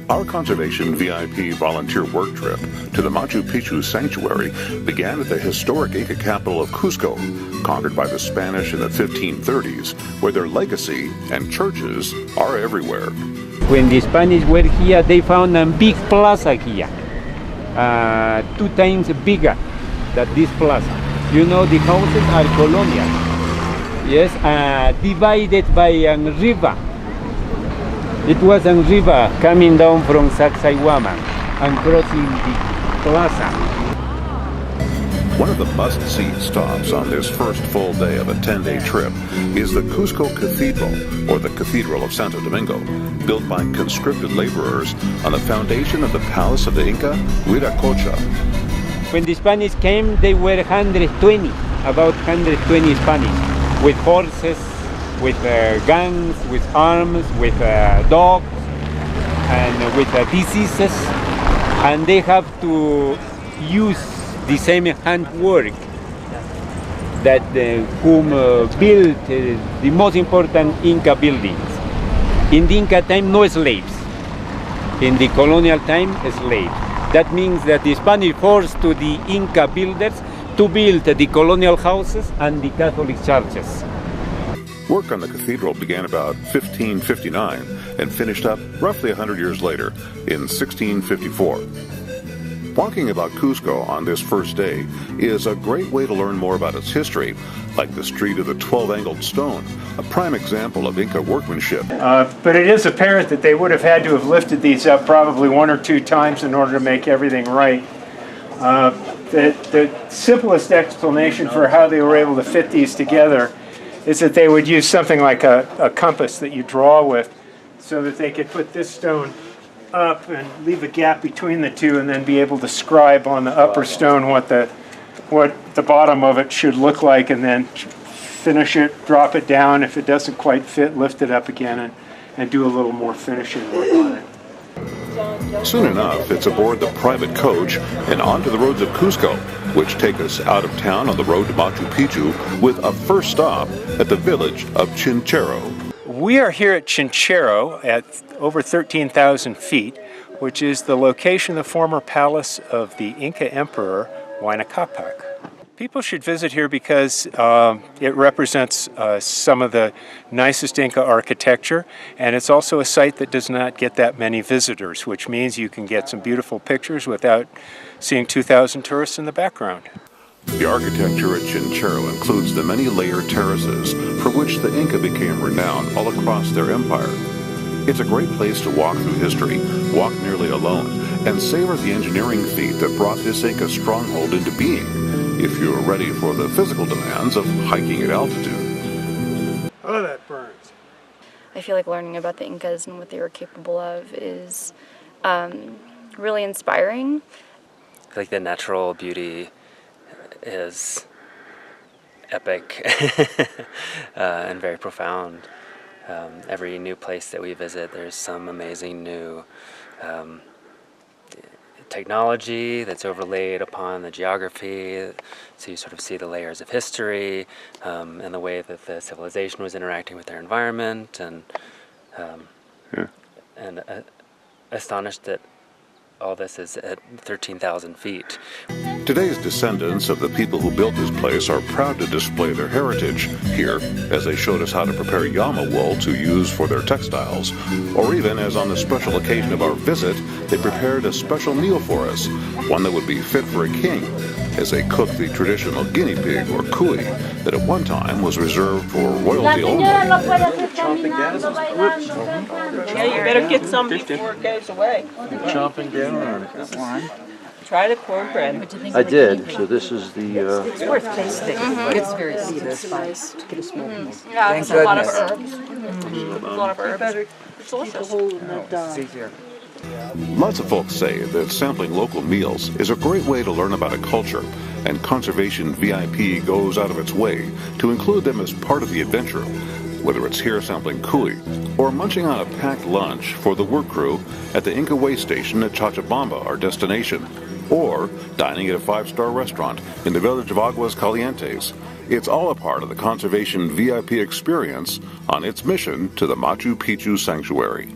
Our conservation VIP volunteer work trip to the Machu Picchu sanctuary began at the historic Inca capital of Cuzco, conquered by the Spanish in the 1530s, where their legacy and churches are everywhere. When the Spanish were here, they found a big plaza here, 2 times bigger than this plaza. You know, the houses are colonial, yes, divided by a river. It was a river coming down from Sacsayhuaman and crossing the plaza. One of the must-see stops on this first full day of a 10-day trip is the Cuzco Cathedral, or the Cathedral of Santo Domingo, built by conscripted laborers on the foundation of the palace of the Inca Huiracocha. When the Spanish came, they were 120, about 120 Spanish, with horses, with guns, with arms, with dogs, and with diseases, and they have to use the same handwork that whom built the most important Inca buildings. In the Inca time, no slaves. In the colonial time, slaves. That means that the Spanish forced to the Inca builders to build the colonial houses and the Catholic churches. Work on the cathedral began about 1559 and finished up roughly 100 years later in 1654. Walking about Cuzco on this first day is a great way to learn more about its history, like the Street of the 12-Angled Stone, a prime example of Inca workmanship. But it is apparent that they would have had to have lifted these up probably 1 or 2 times in order to make everything right. The simplest explanation for how they were able to fit these together is that they would use something like a compass that you draw with, so that they could put this stone up and leave a gap between the two, and then be able to scribe on the upper stone what the bottom of it should look like, and then finish it, drop it down. If it doesn't quite fit, lift it up again and do a little more finishing work on it. Soon enough, it's aboard the private coach and onto the roads of Cuzco, which take us out of town on the road to Machu Picchu with a first stop at the village of Chinchero. We are here at Chinchero at over 13,000 feet, which is the location of the former palace of the Inca Emperor Huayna Capac. People should visit here because it represents some of the nicest Inca architecture, and it's also a site that does not get that many visitors, which means you can get some beautiful pictures without seeing 2,000 tourists in the background. The architecture at Chinchero includes the many layered terraces for which the Inca became renowned all across their empire. It's a great place to walk through history, walk nearly alone, and savor the engineering feat that brought this Inca stronghold into being, if you're ready for the physical demands of hiking at altitude. Oh, that burns. I feel like learning about the Incas and what they were capable of is really inspiring. I feel like the natural beauty is epic and very profound. Every new place that we visit, there's some amazing new technology that's overlaid upon the geography, so you sort of see the layers of history and the way that the civilization was interacting with their environment, and astonished that all this is at 13,000 feet. Today's descendants of the people who built this place are proud to display their heritage here, as they showed us how to prepare llama wool to use for their textiles, or even as on the special occasion of our visit, they prepared a special meal for us, one that would be fit for a king, as they cooked the traditional guinea pig or cuy that at one time was reserved for royalty only. Yeah, you better get some before it goes away. Chomping down on it. Try the cornbread. I did. So this is the. It's worth tasting. It's very sweet. It's nice to get a small piece. Yeah, it's a lot of herbs. A lot of herbs. It's delicious. Lots of folks say that sampling local meals is a great way to learn about a culture, and Conservation VIP goes out of its way to include them as part of the adventure, whether it's here sampling cuy or munching on a packed lunch for the work crew at the Inca Way Station at Cochabamba, our destination, or dining at a 5-star restaurant in the village of Aguas Calientes. It's all a part of the Conservation VIP experience on its mission to the Machu Picchu Sanctuary.